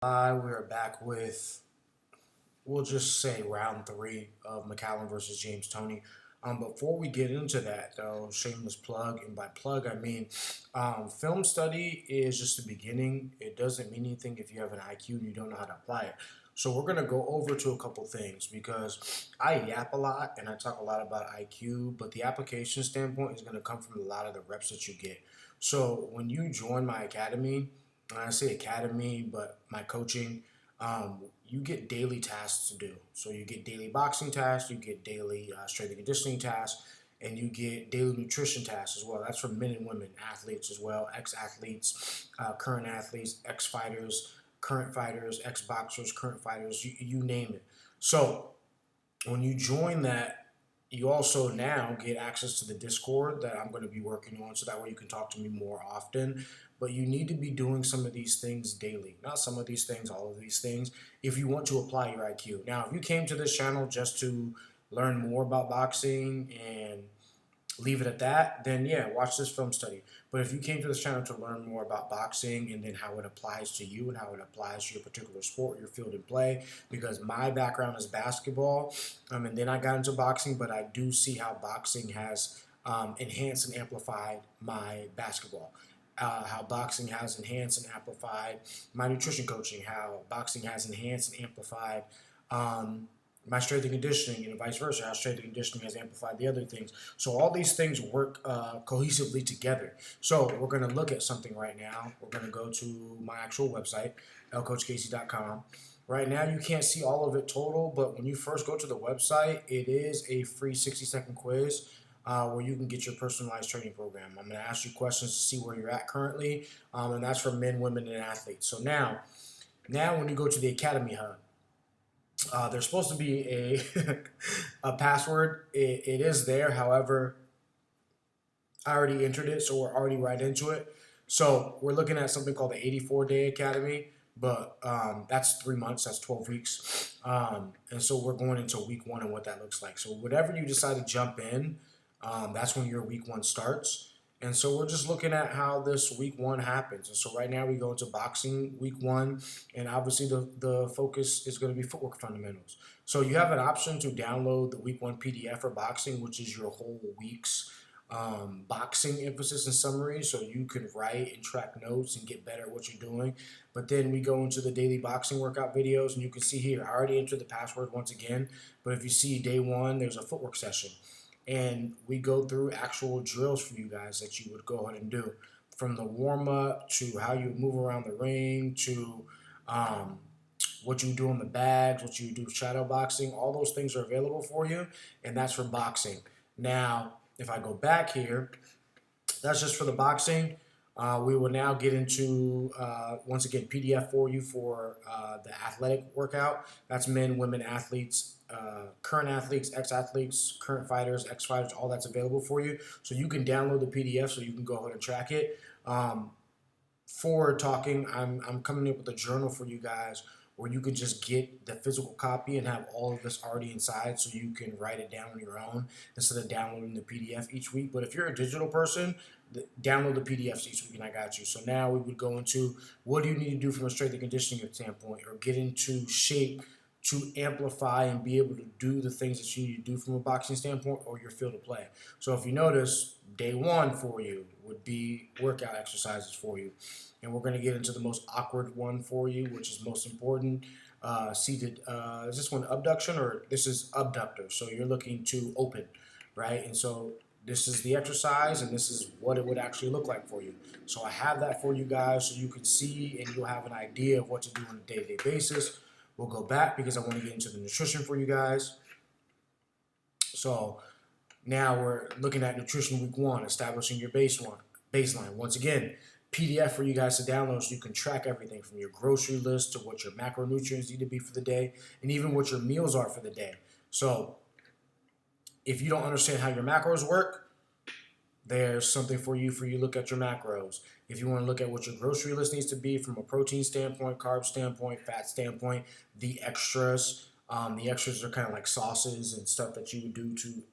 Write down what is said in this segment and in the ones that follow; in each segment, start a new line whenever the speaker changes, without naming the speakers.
We are back with, we'll just say round three of McCallum versus James Toney. Before we get into that, though, shameless plug, and by plug I mean film study is just the beginning. It doesn't mean anything if you have an IQ and you don't know how to apply it. So we're gonna go over to a couple things because I yap a lot and I talk a lot about IQ, but the application standpoint is gonna come from a lot of the reps that you get. So when you join my academy, and I say academy, but my coaching, you get daily tasks to do. So you get daily boxing tasks, you get daily strength and conditioning tasks, and you get daily nutrition tasks as well. That's for men and women, athletes as well, ex-athletes, current athletes, ex-fighters, ex-boxers, current fighters, you name it. So when you join that, you also now get access to the Discord that I'm going to be working on so that way you can talk to me more often. But you need to be doing some of these things daily. Not some of these things, all of these things, if you want to apply your IQ. Now, if you came to this channel just to learn more about boxing and leave it at that, then yeah, watch this film study. But if you came to this channel to learn more about boxing and then how it applies to you and how it applies to your particular sport, your field and play, because my background is basketball, and then I got into boxing, but I do see how boxing has enhanced and amplified my basketball. How boxing has enhanced and amplified my nutrition coaching, how boxing has enhanced and amplified my strength and conditioning, and vice versa, how strength and conditioning has amplified the other things. So all these things work cohesively together. So we're going to look at something right now. We're going to go to my actual website, lcoachcasey.com. Right now, you can't see all of it total, but when you first go to the website, it is a free 60-second quiz where you can get your personalized training program. I'm going to ask you questions to see where you're at currently, and that's for men, women, and athletes. So now when you go to the Academy Hub, there's supposed to be a password. It is there. However, I already entered it, so we're already right into it. So we're looking at something called the 84-day academy, but that's 3 months. That's 12 weeks, and so we're going into week one and what that looks like. So whatever you decide to jump in, that's when your week one starts. And so we're just looking at how this week one happens. And so right now we go into boxing week one, and obviously the focus is going to be footwork fundamentals. So you have an option to download the week one PDF for boxing, which is your whole week's boxing emphasis and summary. So you can write and track notes and get better at what you're doing. But then we go into the daily boxing workout videos, and you can see here, I already entered the password once again. But if you see day one, there's a footwork session. And we go through actual drills for you guys that you would go ahead and do, from the warm up to how you move around the ring to what you do in the bags, what you do shadow boxing. All those things are available for you, and that's for boxing. Now, if I go back here, that's just for the boxing. We will now get into, once again, PDF for you for the athletic workout. That's men, women, athletes, current athletes, ex-athletes, current fighters, ex-fighters, all that's available for you. So you can download the PDF so you can go ahead and track it. For talking, I'm coming up with a journal for you guys where you can just get the physical copy and have all of this already inside so you can write it down on your own instead of downloading the PDF each week. But if you're a digital person, download the PDFs each week and I got you. So now we would go into what do you need to do from a strength and conditioning standpoint, or get into shape to amplify and be able to do the things that you need to do from a boxing standpoint or your field of play. So if you notice, day one for you would be workout exercises for you. And we're going to get into the most awkward one for you, which is most important. Seated, is this one abduction, or this is abductor? So you're looking to open, right? And so this is the exercise, and this is what it would actually look like for you. So I have that for you guys so you can see and you'll have an idea of what to do on a day-to-day basis. We'll go back because I want to get into the nutrition for you guys. So now we're looking at nutrition week one, establishing your baseline. Once again, PDF for you guys to download so you can track everything from your grocery list to what your macronutrients need to be for the day and even what your meals are for the day. So if you don't understand how your macros work, there's something for you look at your macros. If you want to look at what your grocery list needs to be from a protein standpoint, carb standpoint, fat standpoint, the extras are kind of like sauces and stuff that you would do to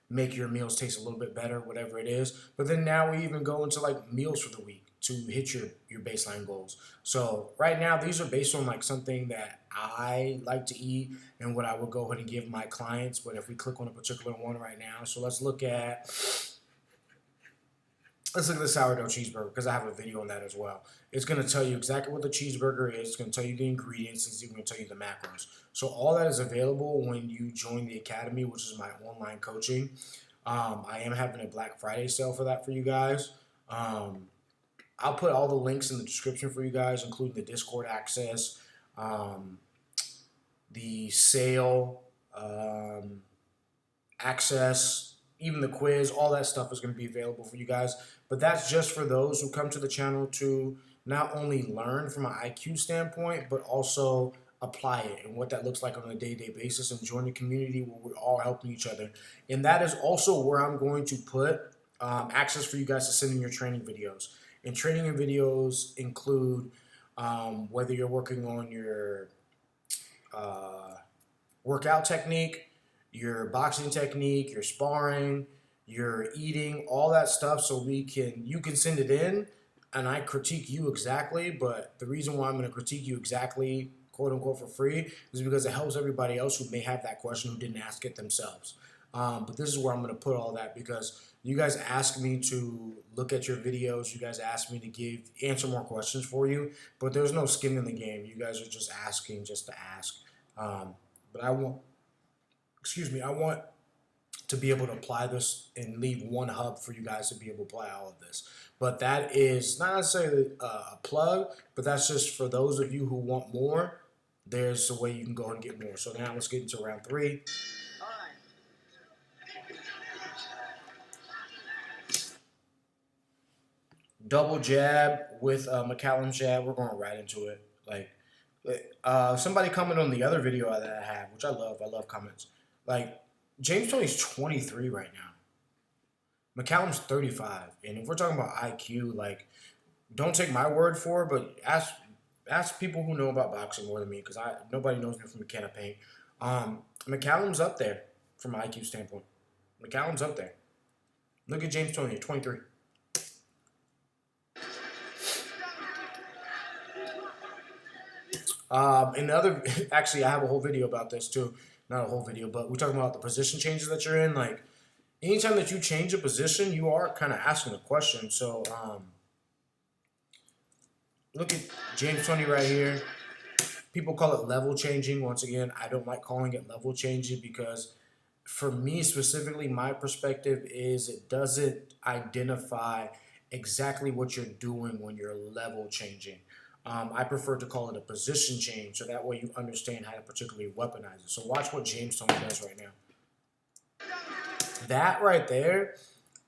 make your meals taste a little bit better, whatever it is. But then now we even go into like meals for the week. to hit your baseline goals. So right now, these are based on like something that I like to eat and what I would go ahead and give my clients. But if we click on a particular one right now, so let's look at the sourdough cheeseburger because I have a video on that as well. It's going to tell you exactly what the cheeseburger is. It's going to tell you the ingredients. It's even going to tell you the macros. So all that is available when you join the academy, which is my online coaching. I am having a Black Friday sale for that for you guys. I'll put all the links in the description for you guys, including the Discord access, the sale access, even the quiz. All that stuff is going to be available for you guys. But that's just for those who come to the channel to not only learn from an IQ standpoint, but also apply it and what that looks like on a day-to-day basis and join the community where we're all helping each other. And that is also where I'm going to put access for you guys to send in your training videos. And training videos include whether you're working on your workout technique, your boxing technique, your sparring, your eating, all that stuff, so you can send it in and I critique you exactly. But the reason why I'm going to critique you exactly, quote unquote, for free is because it helps everybody else who may have that question who didn't ask it themselves. But this is where I'm going to put all that because you guys ask me to look at your videos. You guys ask me to answer more questions for you, but there's no skin in the game. You guys are just asking just to ask. But I want to be able to apply this and leave one hub for you guys to be able to apply all of this. But that is not necessarily a plug, but that's just for those of you who want more. There's a way you can go and get more. So now let's get into round 3. Double jab with McCallum jab. We're going right into it. Somebody commented on the other video that I have, which I love. I love comments. Like, James Toney's 23 right now. McCallum's 35. And if we're talking about IQ, like, don't take my word for it, but ask people who know about boxing more than me, because nobody knows me from a can of paint. McCallum's up there from an IQ standpoint. McCallum's up there. Look at James Toney at 23. Actually, I have a whole video about this too. Not a whole video, but we're talking about the position changes that you're in. Like, anytime that you change a position, you are kind of asking a question. So, look at James Toney right here. People call it level changing. Once again, I don't like calling it level changing because for me specifically, my perspective is it doesn't identify exactly what you're doing when you're level changing. I prefer to call it a position change, so that way you understand how to particularly weaponize it. So watch what James Toney does right now. That right there,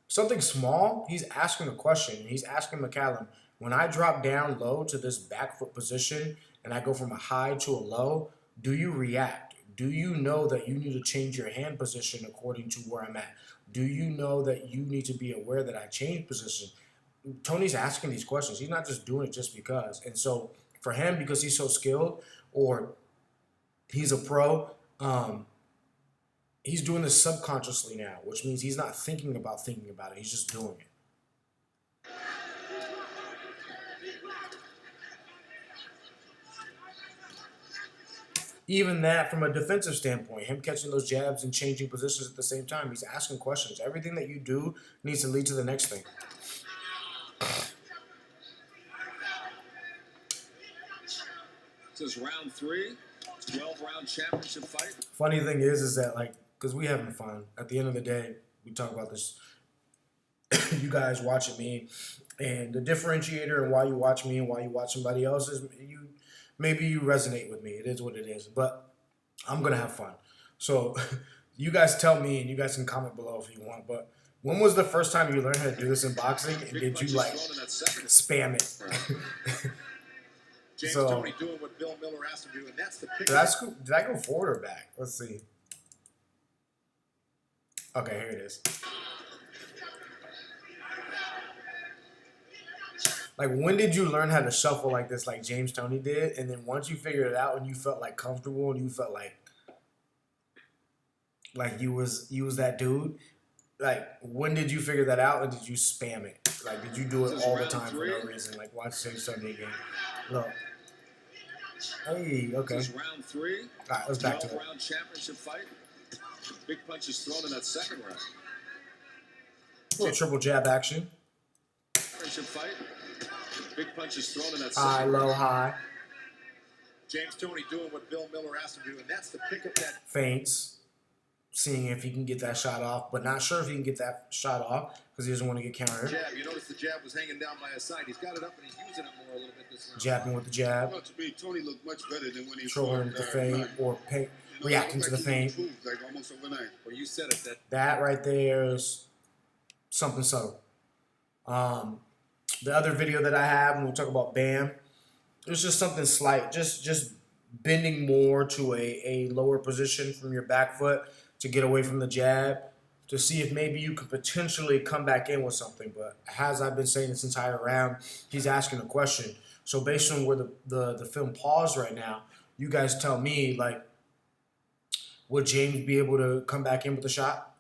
something small, he's asking a question. He's asking McCallum, when I drop down low to this back foot position and I go from a high to a low, do you react? Do you know that you need to change your hand position according to where I'm at? Do you know that you need to be aware that I changed position? Tony's asking these questions. He's not just doing it just because. And so for him, because he's so skilled or he's a pro, he's doing this subconsciously now, which means he's not thinking about it. He's just doing it. Even that, from a defensive standpoint, him catching those jabs and changing positions at the same time, he's asking questions. Everything that you do needs to lead to the next thing.
This is round 3, 12-round championship fight.
Funny thing is that, like, because we having fun. At the end of the day, we talk about this. You guys watching me, and the differentiator and why you watch me and why you watch somebody else is maybe you resonate with me. It is what it is. But I'm gonna have fun. So you guys tell me, and you guys can comment below if you want. But when was the first time you learned how to do this in boxing, and did you like spam it?
James Toney doing what Bill Miller asked him to do, and that's the pick.
Did I go forward or back? Let's see. Okay, here it is. Like, when did you learn how to shuffle like this, like James Toney did? And then once you figured it out and you felt like comfortable and you felt like you was that dude, Like, when did you figure that out, and did you spam it? Like, did you do it all the time for no reason? Like, watch James Toney again. Look. Hey, okay.
This is round 3.
All right, let's back to it.
12-round championship fight. Big punches thrown in that second round.
A little triple jab action.
Championship fight. Big punches thrown in that
High,
second
low,
round.
high.
James Toney doing what Bill Miller asked him to do, and that's to pick up that
Feints. Seeing if he can get that shot off, but not sure if he can get that shot off because he doesn't want to get countered.
jab. You notice the jab was hanging down by his side. He's got it up and he's using it more a little bit this round.
Jabbing with the jab.
Well, to me, Tony looked much better than when he
Controlling the feint or reacting to the feint.
Like almost overnight.
Well, you said it.
That right there is something subtle. The other video that I have when we talk about Bam, there's just something slight, just bending more to a lower position from your back foot to get away from the jab, to see if maybe you could potentially come back in with something. But as I've been saying this entire round, he's asking a question. So based on where the film paused right now, you guys tell me, like, would James be able to come back in with a shot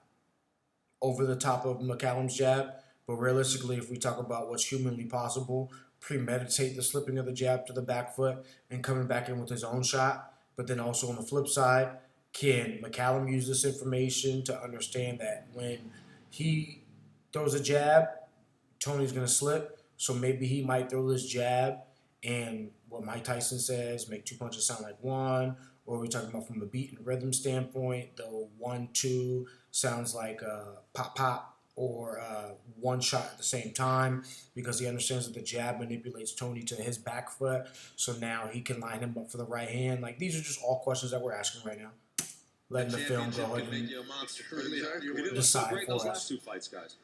over the top of McCallum's jab? But realistically, if we talk about what's humanly possible, premeditate the slipping of the jab to the back foot and coming back in with his own shot. But then also on the flip side, can McCallum use this information to understand that when he throws a jab, Tony's going to slip? So maybe he might throw this jab and what Mike Tyson says, make 2 punches sound like one. Or we're talking about from a beat and rhythm standpoint, the 1-2 sounds like pop, pop, or one shot at the same time, because he understands that the jab manipulates Tony to his back foot. So now he can line him up for the right hand. Like, these are just all questions that we're asking right now. Letting the film go ahead and decide
great
for
those
us.
last 2 fights, guys.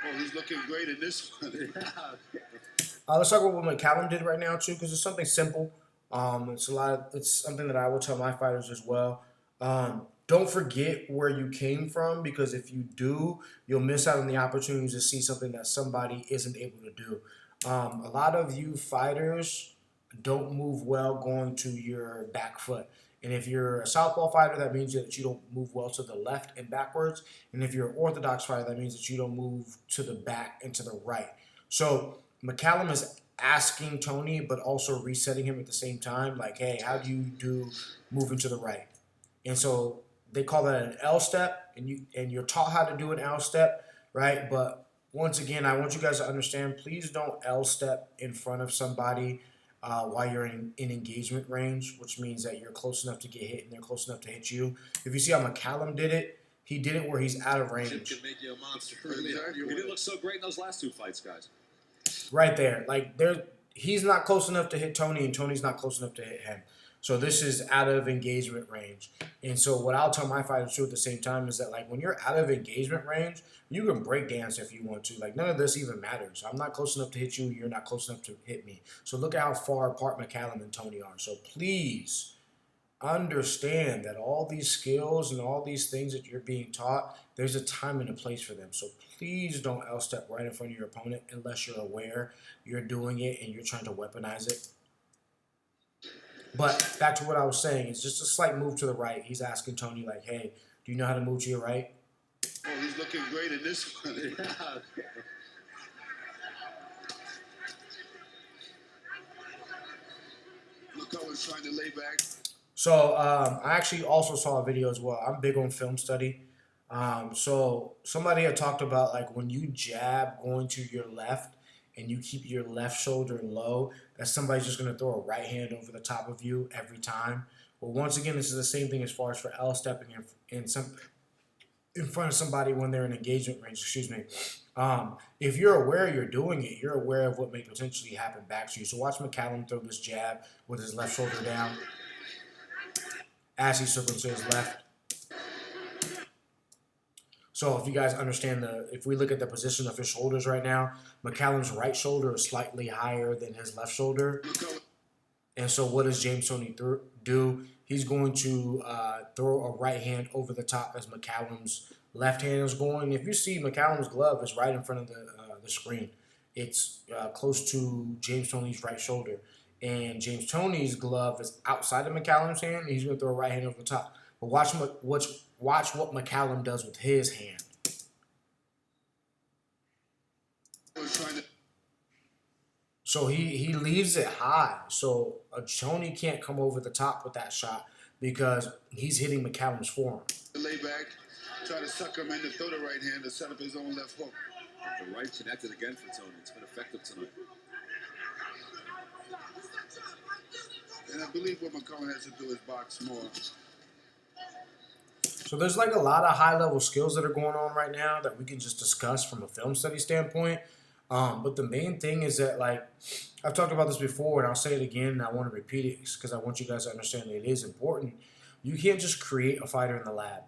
Oh, he's looking great in this one.
Let's talk about what McCallum did right now too, because it's something simple. It's something that I will tell my fighters as well. Don't forget where you came from, because if you do, you'll miss out on the opportunities to see something that somebody isn't able to do. A lot of you fighters don't move well going to your back foot. And if you're a southpaw fighter, that means that you don't move well to the left and backwards. And if you're an orthodox fighter, that means that you don't move to the back and to the right. So McCallum is asking Tony, but also resetting him at the same time. Like, hey, how do you do moving to the right? And so they call that an L step, and you're taught how to do an L step, right? But once again, I want you guys to understand, please don't L step in front of somebody while you're in engagement range, which means that you're close enough to get hit and they're close enough to hit you. If you see how McCallum did it, he did it where he's out of range.
Can make you a monster. He didn't look so great in those last 2 fights, guys.
Right there. Like, he's not close enough to hit Tony, and Tony's not close enough to hit him. So this is out of engagement range. And so what I'll tell my fighters too at the same time is that, like, when you're out of engagement range, you can break dance if you want to. Like, none of this even matters. I'm not close enough to hit you. You're not close enough to hit me. So look at how far apart McCallum and Tony are. So please understand that all these skills and all these things that you're being taught, there's a time and a place for them. So please don't L-step right in front of your opponent unless you're aware you're doing it and you're trying to weaponize it. But back to what I was saying, it's just a slight move to the right. He's asking Tony, like, hey, do you know how to move to your right?
Oh, he's looking great in this one. Look how he's trying to lay back.
So I actually also saw a video as well. I'm big on film study. So somebody had talked about, like, when you jab going to your left and you keep your left shoulder low, that somebody's just going to throw a right hand over the top of you every time. Well, once again, this is the same thing as far as for L-stepping in front of somebody when they're in engagement range, excuse me. If you're aware you're doing it, you're aware of what may potentially happen back to you. So watch McCallum throw this jab with his left shoulder down as he's circling to his left. So if you guys understand if we look at the position of his shoulders right now, McCallum's right shoulder is slightly higher than his left shoulder. And so what does James Toney do? He's going to throw a right hand over the top as McCallum's left hand is going. If you see, McCallum's glove is right in front of the screen. It's close to James Toney's right shoulder. And James Toney's glove is outside of McCallum's hand, and he's going to throw a right hand over the top. But watch watch what McCallum does with his hand. So he leaves it high. So Toney can't come over the top with that shot because he's hitting McCallum's forearm.
Lay back, try to suck him in to throw the right hand to set up his own left hook.
The right connected again for Toney. It's been effective tonight.
And I believe what McCallum has to do is box more.
So there's like a lot of high-level skills that are going on right now that we can just discuss from a film study standpoint. But the main thing is that, like, I've talked about this before, and I'll say it again, and I want to repeat it because I want you guys to understand that it is important. You can't just create a fighter in the lab.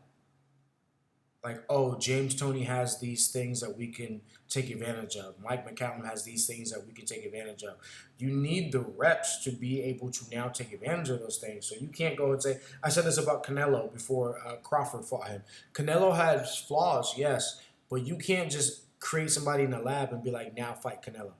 Like, oh, James Toney has these things that we can take advantage of. Mike McCallum has these things that we can take advantage of. You need the reps to be able to now take advantage of those things. So you can't go and say, I said this about Canelo before Crawford fought him. Canelo has flaws, yes, but you can't just create somebody in the lab and be like, now fight Canelo.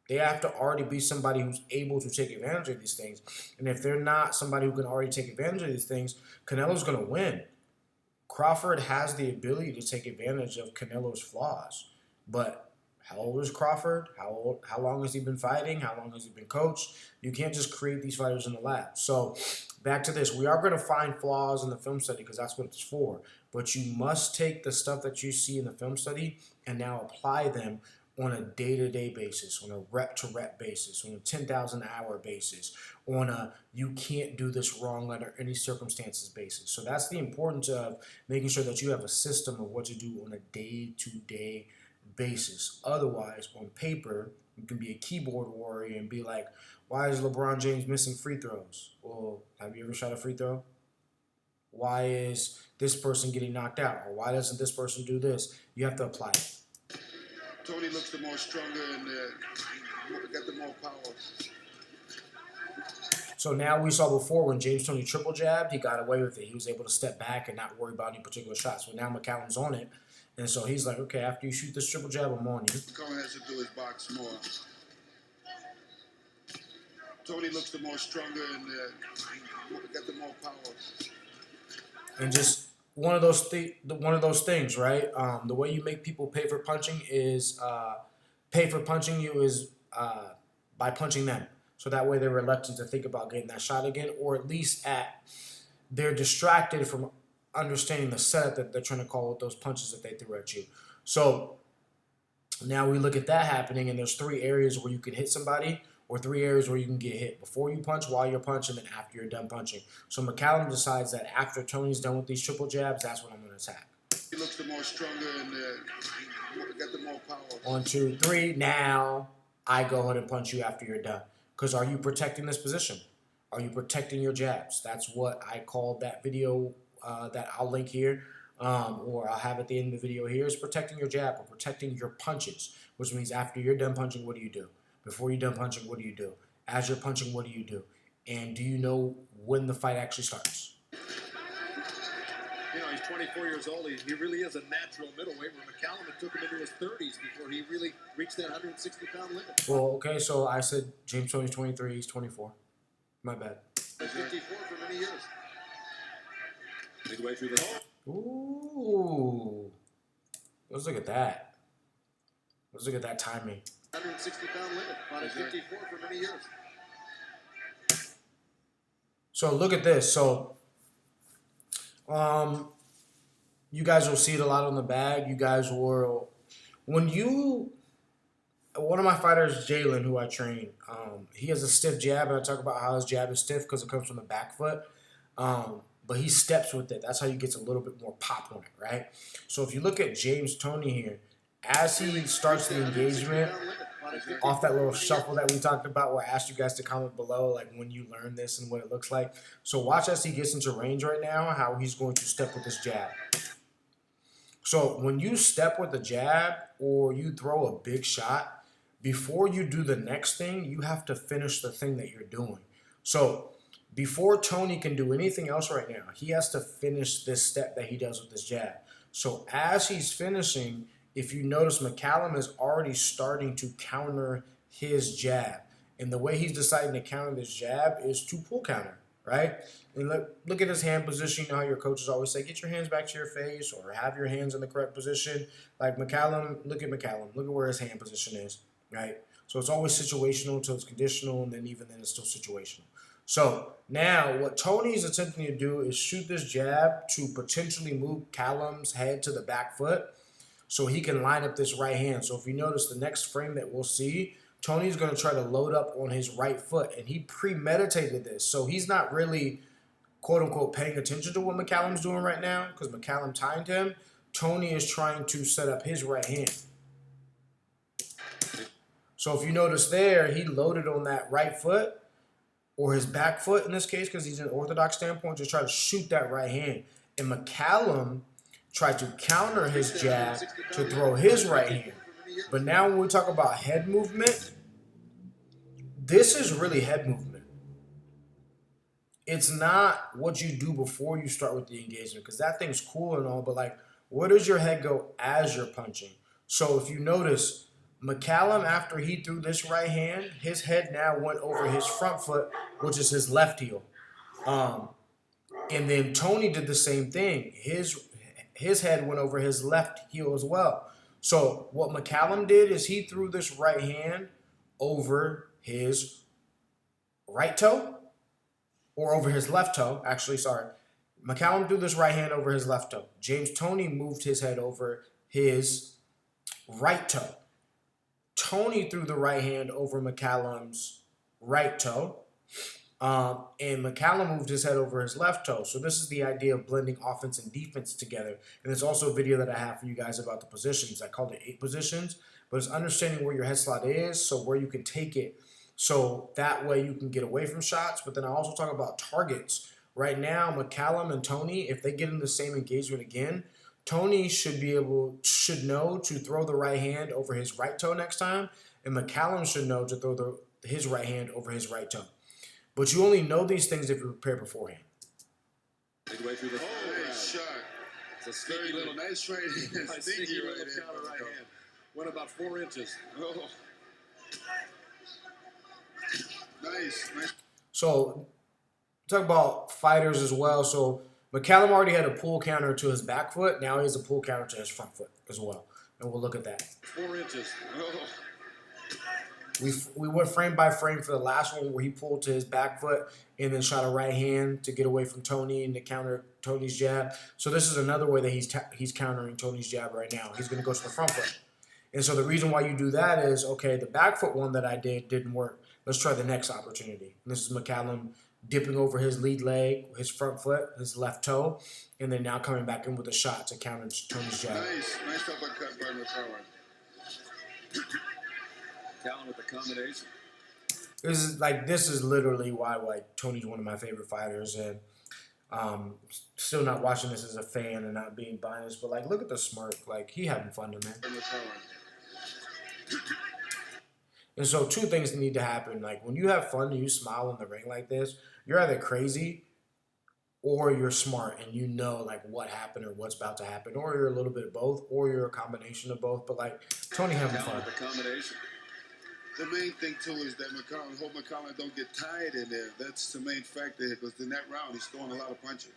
They have to already be somebody who's able to take advantage of these things. And if they're not somebody who can already take advantage of these things, Canelo's going to win. Crawford has the ability to take advantage of Canelo's flaws. But how old is Crawford? How long has he been fighting? How long has he been coached? You can't just create these fighters in the lab. So back to this. We are going to find flaws in the film study because that's what it's for. But you must take the stuff that you see in the film study and now apply them on a day-to-day basis, on a rep-to-rep basis, on a 10,000-hour basis, on a you can't do this wrong under any circumstances basis. So that's the importance of making sure that you have a system of what to do on a day-to-day basis. Otherwise, on paper, you can be a keyboard warrior and be like, why is LeBron James missing free throws? Well, have you ever shot a free throw? Why is this person getting knocked out? Or why doesn't this person do this? You have to apply it.
Toney looks the more stronger and got the more power.
So now we saw before when James Toney triple jabbed, he got away with it. He was able to step back and not worry about any particular shots. Well, now McCallum's on it. And so he's like, okay, after you shoot this triple jab, I'm on you.
McCallum has to do is box more. Toney looks the more stronger and got the more power.
And just one of those things, right? The way you make people pay for punching is by punching them. So that way they're reluctant to think about getting that shot again, or at least they're distracted from understanding the setup that they're trying to call with those punches that they threw at you. So now we look at that happening, and there's 3 areas where you can hit somebody, or 3 areas where you can get hit. Before you punch, while you're punching, and after you're done punching. So McCallum decides that after Toney's done with these triple jabs, that's when I'm going to attack.
He looks the more stronger and got the more power.
1, 2, 3. Now I go ahead and punch you after you're done. Because are you protecting this position? Are you protecting your jabs? That's what I called that video that I'll link here, or I'll have at the end of the video here, is protecting your jab or protecting your punches, which means after you're done punching, what do you do? Before you're done punching, what do you do? As you're punching, what do you do? And do you know when the fight actually starts?
You know, he's 24 years old. He really is a natural middleweight. Where McCallum, it took him into his 30s before he really reached that 160-pound limit.
Well, okay, so I said James Toney's 23, he's 24. My bad.
54 for many years. Midway through the
Ooh. Let's look at that. Let's look at that timing.
160-pound limit. About 54 for many years.
So look at this. So you guys will see it a lot on the bag. You guys will, one of my fighters, Jalen, who I train, he has a stiff jab, and I talk about how his jab is stiff because it comes from the back foot. But he steps with it. That's how he gets a little bit more pop on it, right? So if you look at James Toney here, as he starts the engagement, off that little shuffle that we talked about, where I asked you guys to comment below, like when you learn this and what it looks like. So watch as he gets into range right now, how he's going to step with his jab. So when you step with a jab or you throw a big shot, before you do the next thing, you have to finish the thing that you're doing. So before Toney can do anything else right now, he has to finish this step that he does with his jab. So as he's finishing, if you notice, McCallum is already starting to counter his jab. And the way he's deciding to counter this jab is to pull counter. right? And look at his hand position. You know how your coaches always say, get your hands back to your face or have your hands in the correct position. Like McCallum, look at McCallum. Look at where his hand position is, right? So it's always situational until it's conditional, and then even then it's still situational. So now what Tony's attempting to do is shoot this jab to potentially move Callum's head to the back foot so he can line up this right hand. So if you notice the next frame that we'll see, Tony's going to try to load up on his right foot, and he premeditated this. So he's not really, quote unquote, paying attention to what McCallum's doing right now because McCallum timed him. Tony is trying to set up his right hand. So if you notice there, he loaded on that right foot or his back foot in this case because he's an orthodox standpoint, just try to shoot that right hand. And McCallum tried to counter his jab to throw his right hand. But now when we talk about head movement, this is really head movement. It's not what you do before you start with the engagement because that thing's cool and all, but like where does your head go as you're punching? So if you notice, McCallum, after he threw this right hand, his head now went over his front foot, which is his left heel. And then Tony did the same thing. His head went over his left heel as well. So what McCallum did is he threw this right hand over his right toe, or over his left toe, actually, sorry. McCallum threw this right hand over his left toe. James Toney moved his head over his right toe. Toney threw the right hand over McCallum's right toe. And McCallum moved his head over his left toe. So this is the idea of blending offense and defense together. And there's also a video that I have for you guys about the positions. I called it 8 positions, but it's understanding where your head slot is, so where you can take it. So that way you can get away from shots. But then I also talk about targets. Right now, McCallum and Toney, if they get in the same engagement again, Toney should know to throw the right hand over his right toe next time, and McCallum should know to throw his right hand over his right toe. But you only know these things if you prepare beforehand.
Midway through the
Nice shot.
It's a sneaky little,
nice right hand.
sneaky
Sneaky
little
right
counter right
hand.
hand. Went about 4 inches.
Oh. Nice.
So talk about fighters as well. So McCallum already had a pull counter to his back foot. Now he has a pull counter to his front foot as well. And we'll look at that.
4 inches.
Oh.
We went frame by frame for the last one where he pulled to his back foot and then shot a right hand to get away from Toney and to counter Tony's jab. So this is another way that he's countering Tony's jab right now. He's going to go to the front foot. And so the reason why you do that is, okay, the back foot one that I did didn't work. Let's try the next opportunity. And this is McCallum dipping over his lead leg, his front foot, his left toe, and then now coming back in with a shot to counter Tony's jab.
Nice uppercut by McCallum.
Callan with the combination.
This is literally why Tony's one of my favorite fighters, and still not watching this as a fan and not being biased, but look at the smirk, he having fun to man. And so 2 things need to happen. When you have fun and you smile in the ring like this, you're either crazy or you're smart and you know what happened or what's about to happen, or you're a little bit of both, or you're a combination of both. But Tony having fun.
With the combination.
The main thing too is that McCallum don't get tired in there. That's the main factor here, because in that round he's throwing a lot of punches.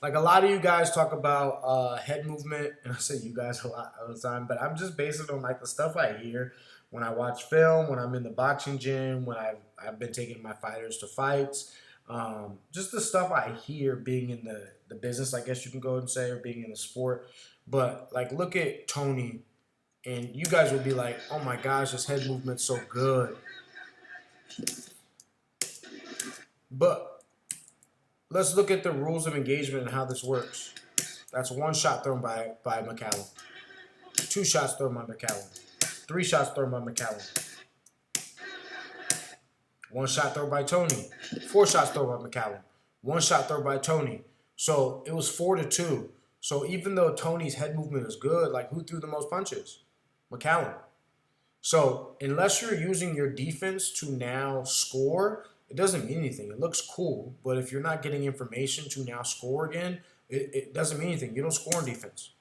A lot of you guys talk about head movement, and I say you guys a lot all the time, but I'm just basing it on the stuff I hear when I watch film, when I'm in the boxing gym, when I've been taking my fighters to fights. Just the stuff I hear being in the business, I guess you can go and say, or being in the sport. But look at Tony, and you guys will be like, oh my gosh, his head movement's so good. But let's look at the rules of engagement and how this works. That's 1 shot thrown by McCallum. 2 shots thrown by McCallum. 3 shots thrown by McCallum. 1 shot thrown by Tony. 4 shots thrown by McCallum. 1 shot thrown by Tony. So it was 4-2. So even though Tony's head movement is good, who threw the most punches? McCallum. So unless you're using your defense to now score, it doesn't mean anything. It looks cool, but if you're not getting information to now score again, it doesn't mean anything. You don't score on defense.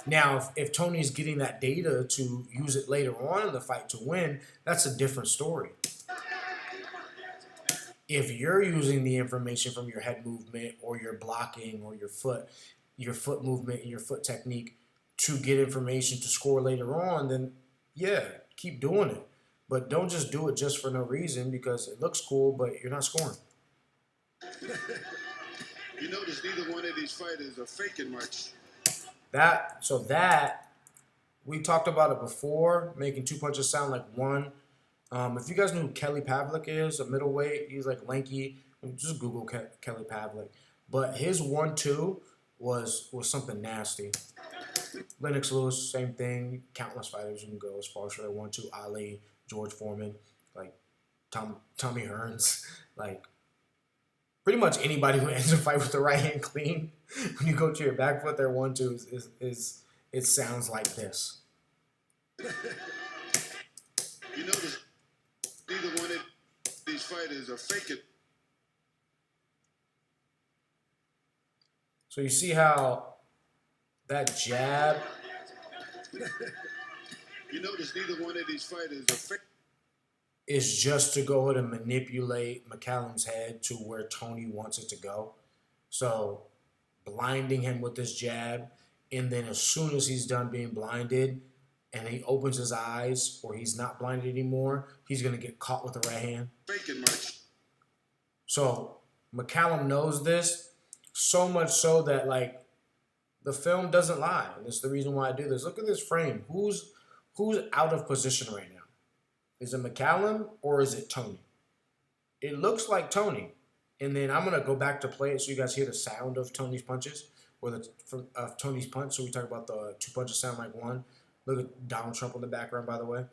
Now, if Tony's getting that data to use it later on in the fight to win, that's a different story. If you're using the information from your head movement or your blocking or your foot movement and your foot technique to get information to score later on, then yeah, keep doing it. But don't just do it just for no reason because it looks cool, but you're not scoring.
You notice neither one of these fighters are faking much.
That we talked about it before, making two punches sound like one. If you guys know who Kelly Pavlik is, a middleweight, he's like lanky. Just Google Kelly Pavlik. But his 1-2 was something nasty. Lennox Lewis, same thing. Countless fighters you can go as far as their 1-2. Ali, George Foreman, like Tommy Hearns, like pretty much anybody who ends a fight with the right hand clean. When you go to your back foot, their 1-2 is it sounds like this.
You notice neither one of these fighters are faking.
So you see how that jab
You notice neither one of these fighters are faking.
is just to go ahead and manipulate McCallum's head to where Tony wants it to go. So blinding him with this jab, and then as soon as he's done being blinded and he opens his eyes or he's not blinded anymore, he's going to get caught with the right hand.
Faking much.
So McCallum knows this, so much so that like the film doesn't lie. And it's the reason why I do this. Look at this frame. Who's out of position right now? Is it McCallum or is it Tony? It looks like Tony. And then I'm going to go back to play it so you guys hear the sound of Tony's punches, or of Tony's punch. So we talk about the two punches sound like one. Look at Donald Trump in the background, by the way.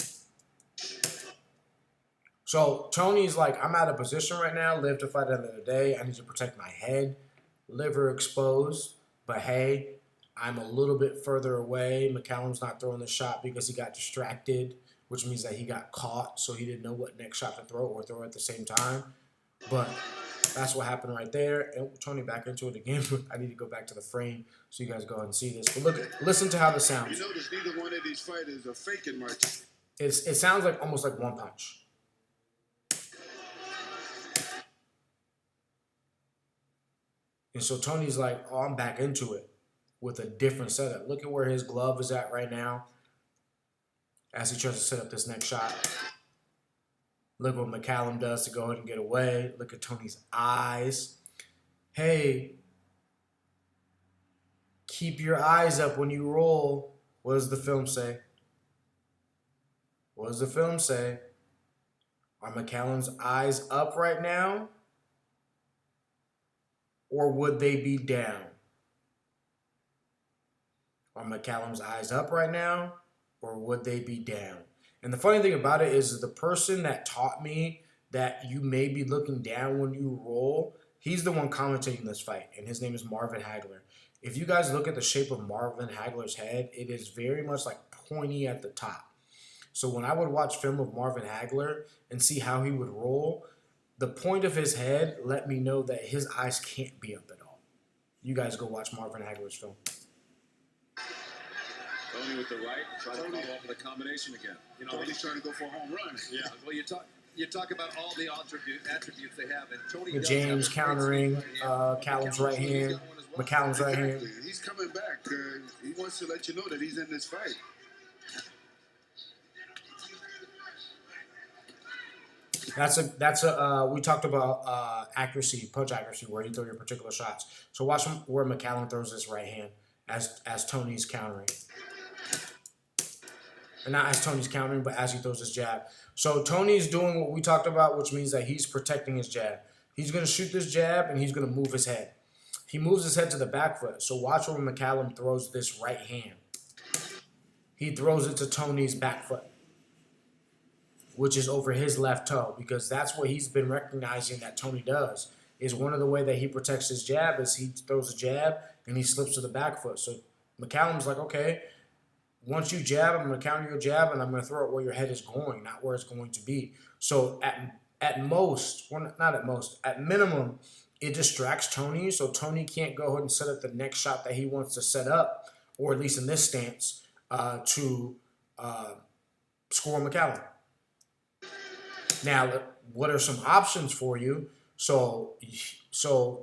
So Tony's like, I'm out of position right now. Live to fight another day. I need to protect my head. Liver exposed. But hey, I'm a little bit further away. McCallum's not throwing the shot because he got distracted, which means that he got caught, so he didn't know what next shot to throw or throw at the same time. But that's what happened right there. And Tony back into it again. I need to go back to the frame so you guys go ahead and see this. But listen to how this sounds.
You notice neither one of these fighters are faking much.
It sounds like almost like one punch. And so Tony's like, oh, I'm back into it with a different setup. Look at where his glove is at right now as he tries to set up this next shot. Look what McCallum does to go ahead and get away. Look at Tony's eyes. Hey, keep your eyes up when you roll. What does the film say? What does the film say? Are McCallum's eyes up right now? Or would they be down? Are McCallum's eyes up right now? Or would they be down? And the funny thing about it is the person that taught me that you may be looking down when you roll, he's the one commentating this fight, and his name is Marvin Hagler. If you guys look at the shape of Marvin Hagler's head, it is very much like pointy at the top. So when I would watch film of Marvin Hagler and see how he would roll, the point of his head let me know that his eyes can't be up at all. You guys go watch Marvin Hagler's film.
Tony with the right, try to follow up with a combination again. You know,
Tony's trying to go for a home run.
yeah. Well, you talk about all the attributes they have, and Tony
With
does
James
have a great
countering
speed right hand.
Callum's right hand,
McCallum's got one as well.
McCallum's right hand.
Exactly. He's coming back. He wants to let you know that he's in this fight.
We talked about accuracy, punch accuracy, where you throw your particular shots. So watch where McCallum throws this right hand as Tony's countering. And not as Tony's countering, but as he throws his jab. So Tony's doing what we talked about, which means that he's protecting his jab. He's going to shoot this jab, and he's going to move his head. He moves his head to the back foot. So watch where McCallum throws this right hand. He throws it to Tony's back foot, which is over his left toe, because that's what he's been recognizing that Tony does. Is one of the way that he protects his jab is he throws a jab and he slips to the back foot. So McCallum's like, okay, once you jab, I'm going to counter your jab and I'm going to throw it where your head is going, not where it's going to be. So at most, or not at most, at minimum, it distracts Tony, so Tony can't go ahead and set up the next shot that he wants to set up or at least in this stance, to score McCallum. Now, what are some options for you? So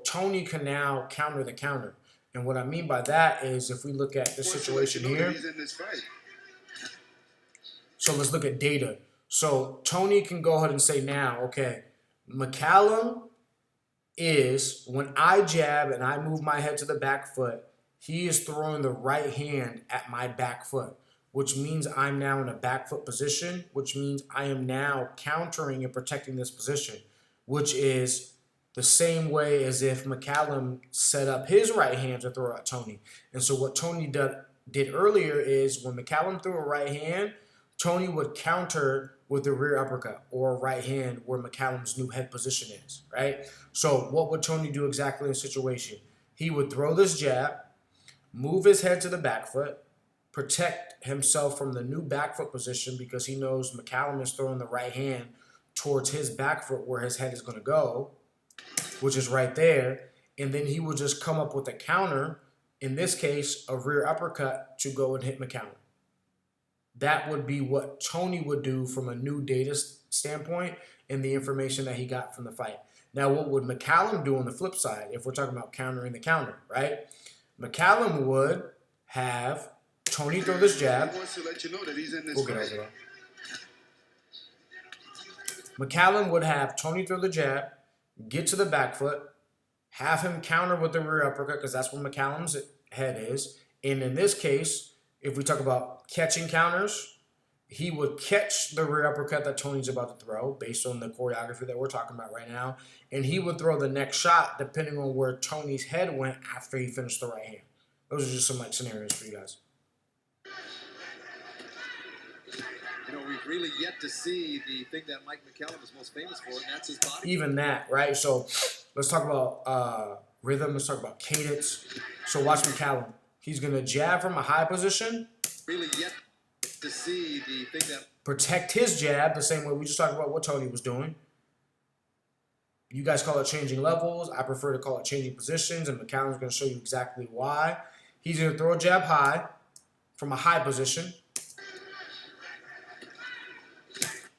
Toney can now counter the counter. And what I mean by that is if we look at the situation here.
He's in this fight.
So let's look at data. So Toney can go ahead and say now, okay, McCallum is, when I jab and I move my head to the back foot, he is throwing the right hand at my back foot, which means I'm now in a back foot position, which means I am now countering and protecting this position, which is the same way as if McCallum set up his right hand to throw at Toney. And so what Toney did earlier is when McCallum threw a right hand, Toney would counter with the rear uppercut or right hand where McCallum's new head position is, right? So what would Toney do exactly in the situation? He would throw this jab, move his head to the back foot, protect himself from the new back foot position because he knows McCallum is throwing the right hand towards his back foot where his head is going to go, which is right there. And then he would just come up with a counter, in this case, a rear uppercut to go and hit McCallum. That would be what Toney would do from a new data standpoint and the information that he got from the fight. Now, what would McCallum do on the flip side if we're talking about countering the counter, right? McCallum would have Toney throw this jab.
He wants to let you know that he's in this
We'll get
fight.
over that. McCallum would have Toney throw the jab, get to the back foot, have him counter with the rear uppercut because that's where McCallum's head is. And in this case, if we talk about catching counters, he would catch the rear uppercut that Toney's about to throw based on the choreography that we're talking about right now. And he would throw the next shot depending on where Toney's head went after he finished the right hand. Those are just some like scenarios for you guys.
You know, we've really yet to see the thing that Mike McCallum is most famous for, and that's his body.
Even that, right? So let's talk about rhythm. Let's talk about cadence. So watch McCallum. He's going to jab from a high position.
Really yet to see the thing that
Protect his jab the same way we just talked about what Toney was doing. You guys call it changing levels. I prefer to call it changing positions, and McCallum's going to show you exactly why. He's going to throw a jab high from a high position.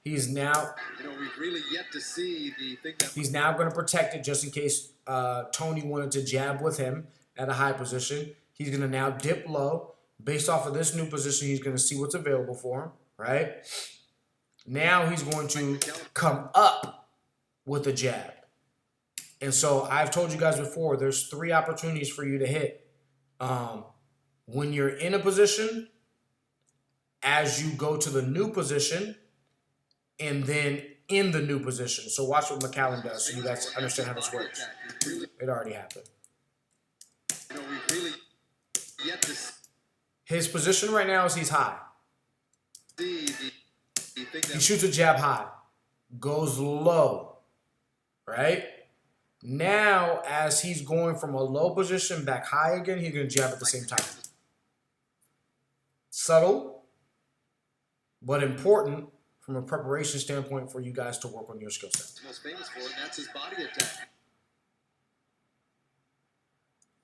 He's now,
you know, we've really yet to see the thing that
he's now going to protect it just in case Toney wanted to jab with him at a high position. He's going to now dip low. Based off of this new position, he's going to see what's available for him, right? Now he's going to come up with a jab. And so I've told you guys before, there's 3 opportunities for you to hit. When you're in a position, as you go to the new position, and then in the new position. So watch what McCallum does so you guys understand how this works. It already happened.
you know, we've really yet to
His position right now is he's high.
see the thing
He
that
shoots a jab high, goes low, right? Now, as he's going from a low position back high again, he's going to jab at the same time. Subtle, but important from a preparation standpoint for you guys to work on your skill set.
he's most famous for, and that's his body attack.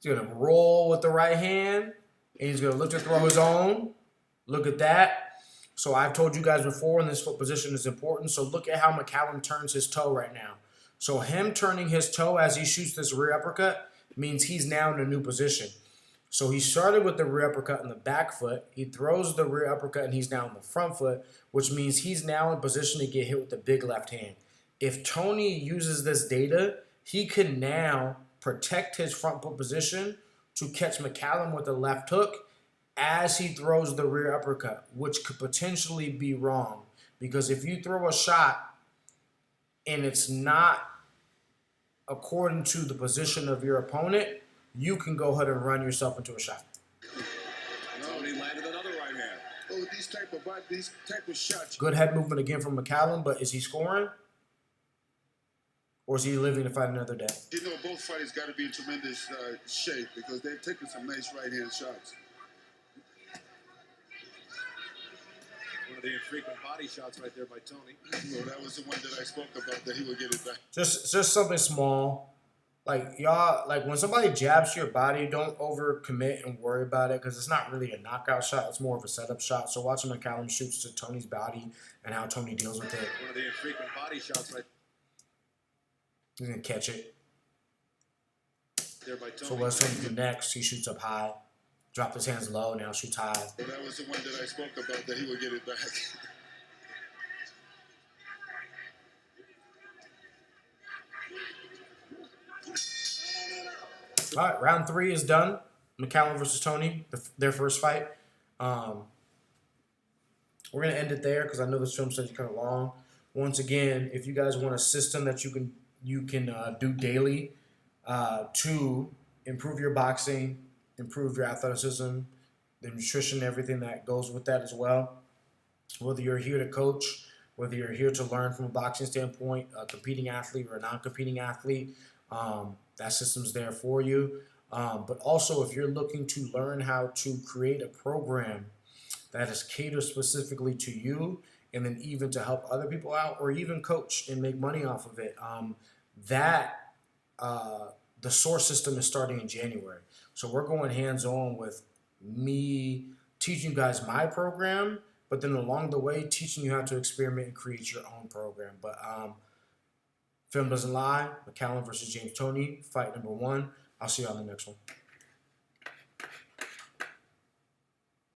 He's going to roll with the right hand, and he's going to look to throw his own. Look at that. So I've told you guys before, and this foot position is important. So look at how McCallum turns his toe right now. So him turning his toe as he shoots this rear uppercut means he's now in a new position. So he started with the rear uppercut in the back foot. He throws the rear uppercut, and he's now in the front foot, which means he's now in position to get hit with the big left hand. If Toney uses this data, he can now protect his front foot position to catch McCallum with the left hook as he throws the rear uppercut, which could potentially be wrong. Because if you throw a shot and it's not according to the position of your opponent, you can go ahead and run yourself into a shot.
Toney landed another right hand. Oh, these type of shots.
Good head movement again from McCallum, but is he scoring? Or is he living to fight another day?
You know, both fighters got to be in tremendous shape because they're taking some nice right-hand shots.
One of the infrequent body shots right there by Toney.
Well, that was the one that I spoke about that he would get it back.
Just something small. Like y'all, like when somebody jabs your body, don't overcommit and worry about it because it's not really a knockout shot. It's more of a setup shot. So watching McCallum shoots to Tony's body and how Tony deals with it,
One of the infrequent body shots right
he's gonna catch it.
there by Tony.
So what's Tony do next? He shoots up high, dropped his hands low, now shoots high.
Well, that was the one that I spoke about, that he would get it back.
All right, round 3 is done. McCallum versus Tony, their first fight. We're gonna end it there because I know this film study is kind of long. Once again, if you guys want a system that you can do daily to improve your boxing, improve your athleticism, the nutrition, everything that goes with that as well. Whether you're here to coach, whether you're here to learn from a boxing standpoint, a competing athlete or a non-competing athlete, that system's there for you. But also, if you're looking to learn how to create a program that is catered specifically to you, and then even to help other people out, or even coach and make money off of it, the source system is starting in January. So we're going hands-on with me teaching you guys my program, but then along the way, teaching you how to experiment and create your own program. But film doesn't lie. McCallum versus James Toney, fight number 1. I'll see you on the next one.